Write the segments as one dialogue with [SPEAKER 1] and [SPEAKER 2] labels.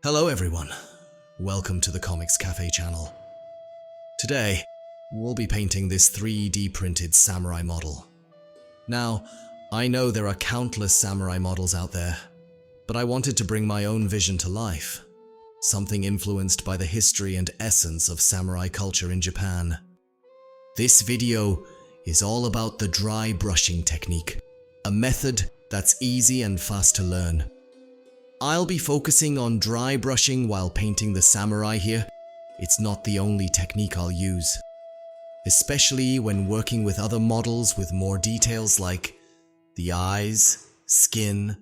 [SPEAKER 1] Hello everyone, welcome to the Comics Cafe channel. Today, we'll be painting this 3D printed samurai model. Now, I know there are countless samurai models out there, but I wanted to bring my own vision to life, something influenced by the history and essence of samurai culture in Japan. This video is all about the dry brushing technique, a method that's easy and fast to learn. I'll be focusing on dry brushing while painting the samurai here. It's not the only technique I'll use, especially when working with other models with more details like the eyes, skin,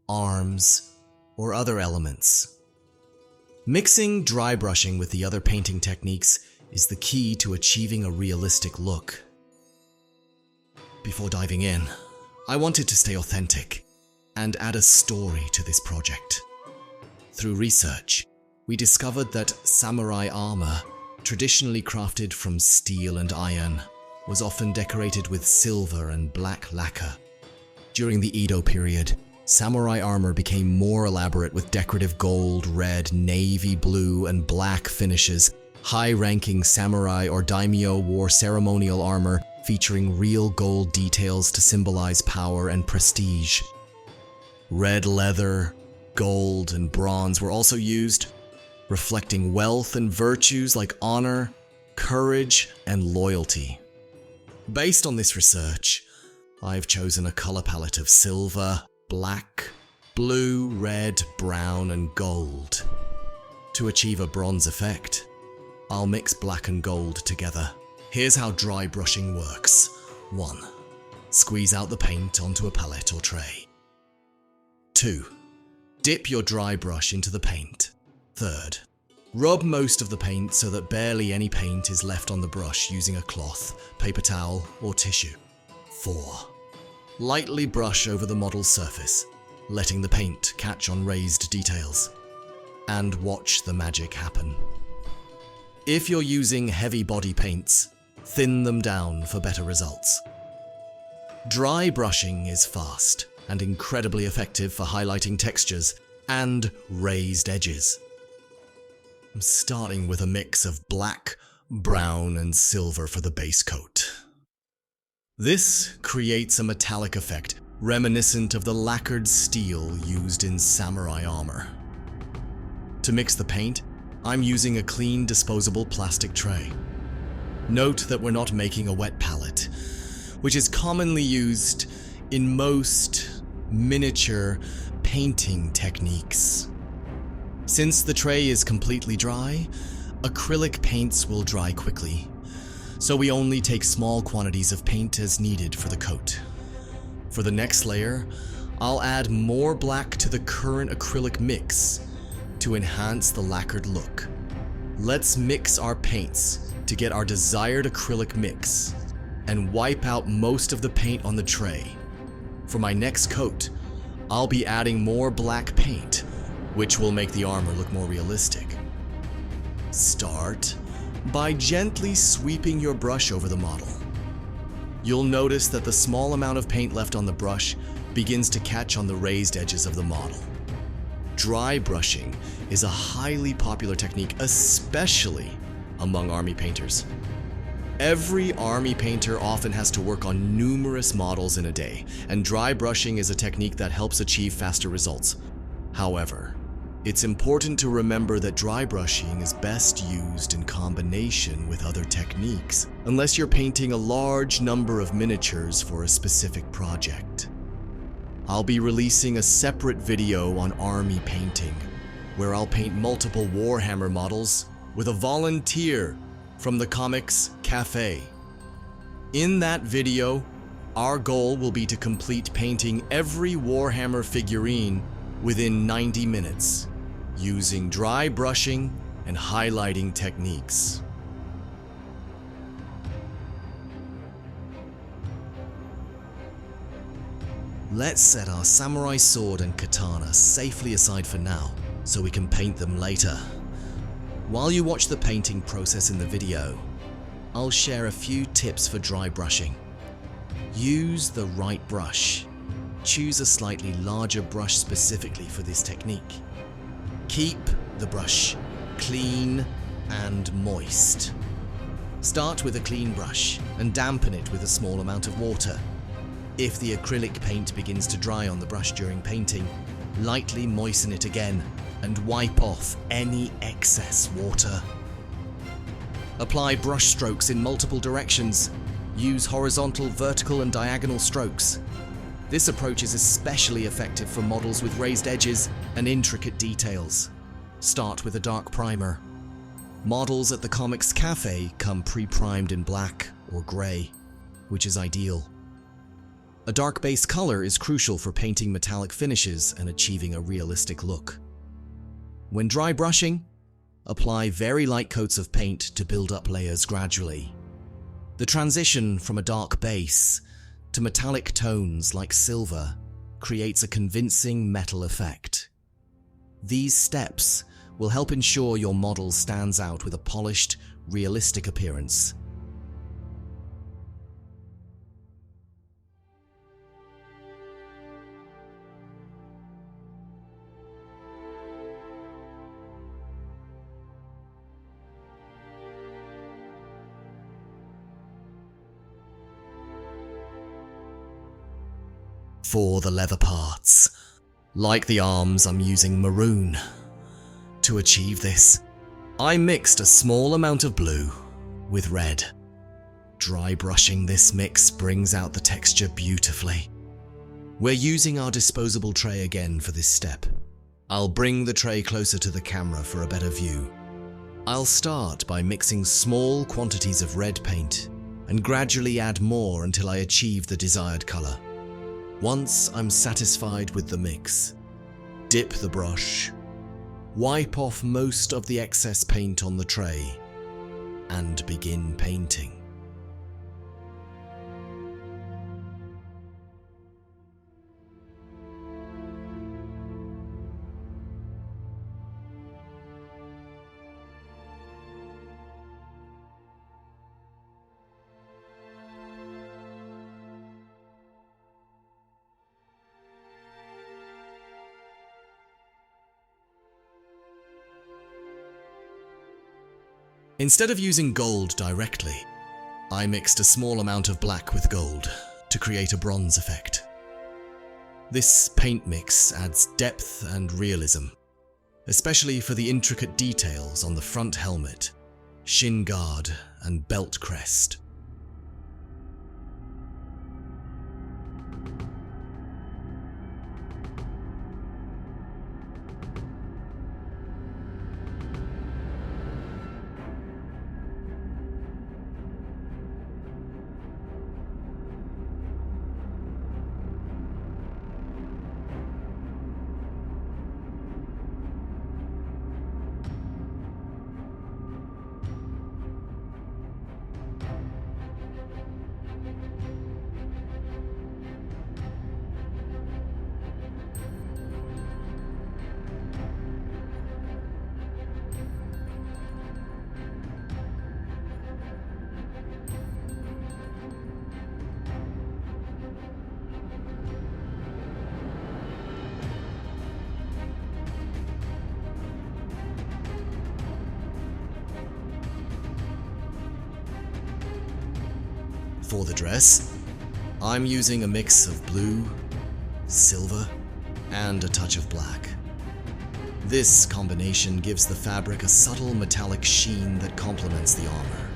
[SPEAKER 1] arms, or other elements. Mixing dry brushing with the other painting techniques is the key to achieving a realistic look. Before diving in, I wanted to stay authentic and add a story to this project. Through research, we discovered that samurai armor, traditionally crafted from steel and iron, was often decorated with silver and black lacquer. During the Edo period, samurai armor became more elaborate with decorative gold, red, navy blue, and black finishes. High-ranking samurai or daimyo wore ceremonial armor featuring real gold details to symbolize power and prestige. Red leather, gold, and bronze were also used, reflecting wealth and virtues like honor, courage, and loyalty. Based on this research, I've chosen a color palette of silver, black, blue, red, brown, and gold. To achieve a bronze effect, I'll mix black and gold together. Here's how dry brushing works. 1. Squeeze out the paint onto a palette or tray. 2. Dip your dry brush into the paint. 3rd. Rub most of the paint so that barely any paint is left on the brush using a cloth, paper towel, or tissue. 4. Lightly brush over the model's surface, letting the paint catch on raised details. And watch the magic happen. If you're using heavy body paints, thin them down for better results. Dry brushing is fast and incredibly effective for highlighting textures and raised edges. I'm starting with a mix of black, brown, and silver for the base coat. This creates a metallic effect reminiscent of the lacquered steel used in samurai armor. To mix the paint, I'm using a clean disposable plastic tray. Note that we're not making a wet palette, which is commonly used in most miniature painting techniques. Since the tray is completely dry, acrylic paints will dry quickly, so we only take small quantities of paint as needed for the coat. For the next layer, I'll add more black to the current acrylic mix to enhance the lacquered look. Let's mix our paints to get our desired acrylic mix and wipe out most of the paint on the tray. For my next coat, I'll be adding more black paint, which will make the armor look more realistic. Start by gently sweeping your brush over the model. You'll notice that the small amount of paint left on the brush begins to catch on the raised edges of the model. Dry brushing is a highly popular technique, especially among army painters. Every army painter often has to work on numerous models in a day, and dry brushing is a technique that helps achieve faster results. However, it's important to remember that dry brushing is best used in combination with other techniques, unless you're painting a large number of miniatures for a specific project. I'll be releasing a separate video on army painting, where I'll paint multiple Warhammer models with a volunteer from the Comics Cafe. In that video, our goal will be to complete painting every Warhammer figurine within 90 minutes, using dry brushing and highlighting techniques. Let's set our samurai sword and katana safely aside for now, so we can paint them later. While you watch the painting process in the video, I'll share a few tips for dry brushing. Use the right brush. Choose a slightly larger brush specifically for this technique. Keep the brush clean and moist. Start with a clean brush and dampen it with a small amount of water. If the acrylic paint begins to dry on the brush during painting, lightly moisten it again and wipe off any excess water. Apply brush strokes in multiple directions. Use horizontal, vertical, and diagonal strokes. This approach is especially effective for models with raised edges and intricate details. Start with a dark primer. Models at the Comics Cafe come pre-primed in black or grey, which is ideal. A dark base color is crucial for painting metallic finishes and achieving a realistic look. When dry brushing, apply very light coats of paint to build up layers gradually. The transition from a dark base to metallic tones like silver creates a convincing metal effect. These steps will help ensure your model stands out with a polished, realistic appearance. For the leather parts, like the arms, I'm using maroon. To achieve this, I mixed a small amount of blue with red. Dry brushing this mix brings out the texture beautifully. We're using our disposable tray again for this step. I'll bring the tray closer to the camera for a better view. I'll start by mixing small quantities of red paint and gradually add more until I achieve the desired color. Once I'm satisfied with the mix, dip the brush, wipe off most of the excess paint on the tray, and begin painting. Instead of using gold directly, I mixed a small amount of black with gold to create a bronze effect. This paint mix adds depth and realism, especially for the intricate details on the front helmet, shin guard, and belt crest. For the dress, I'm using a mix of blue, silver, and a touch of black. This combination gives the fabric a subtle metallic sheen that complements the armor.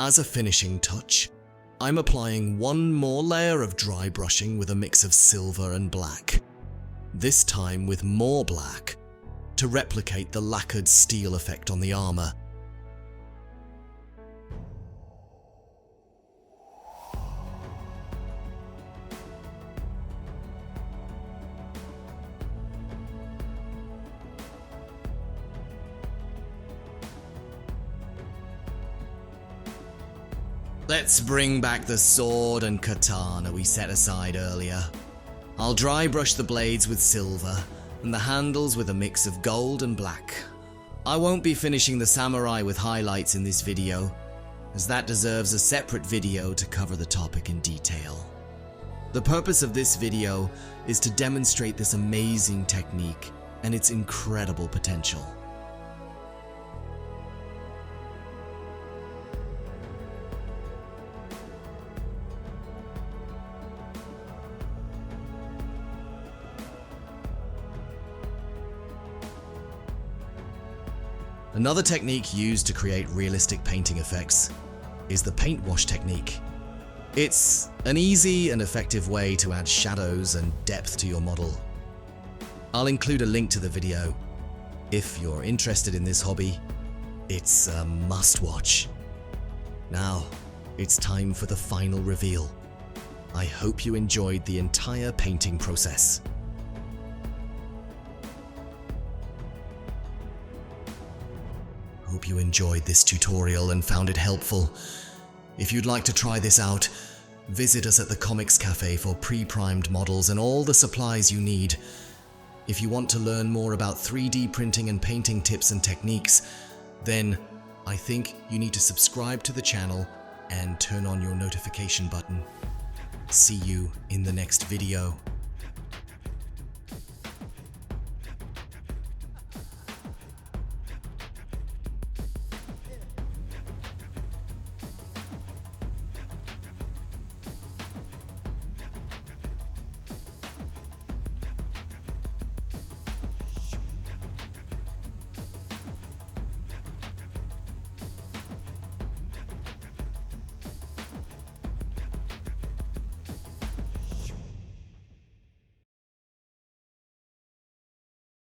[SPEAKER 1] As a finishing touch, I'm applying one more layer of dry brushing with a mix of silver and black, this time with more black to replicate the lacquered steel effect on the armor. Let's bring back the sword and katana we set aside earlier. I'll dry brush the blades with silver and the handles with a mix of gold and black. I won't be finishing the samurai with highlights in this video, as that deserves a separate video to cover the topic in detail. The purpose of this video is to demonstrate this amazing technique and its incredible potential. Another technique used to create realistic painting effects is the paint wash technique. It's an easy and effective way to add shadows and depth to your model. I'll include a link to the video. If you're interested in this hobby, it's a must-watch. Now, it's time for the final reveal. I hope you enjoyed the entire painting process. Hope you enjoyed this tutorial and found it helpful. If you'd like to try this out, visit us at the Comics Cafe for pre-primed models and all the supplies you need. If you want to learn more about 3D printing and painting tips and techniques, then I think you need to subscribe to the channel and turn on your notification button. See you in the next video.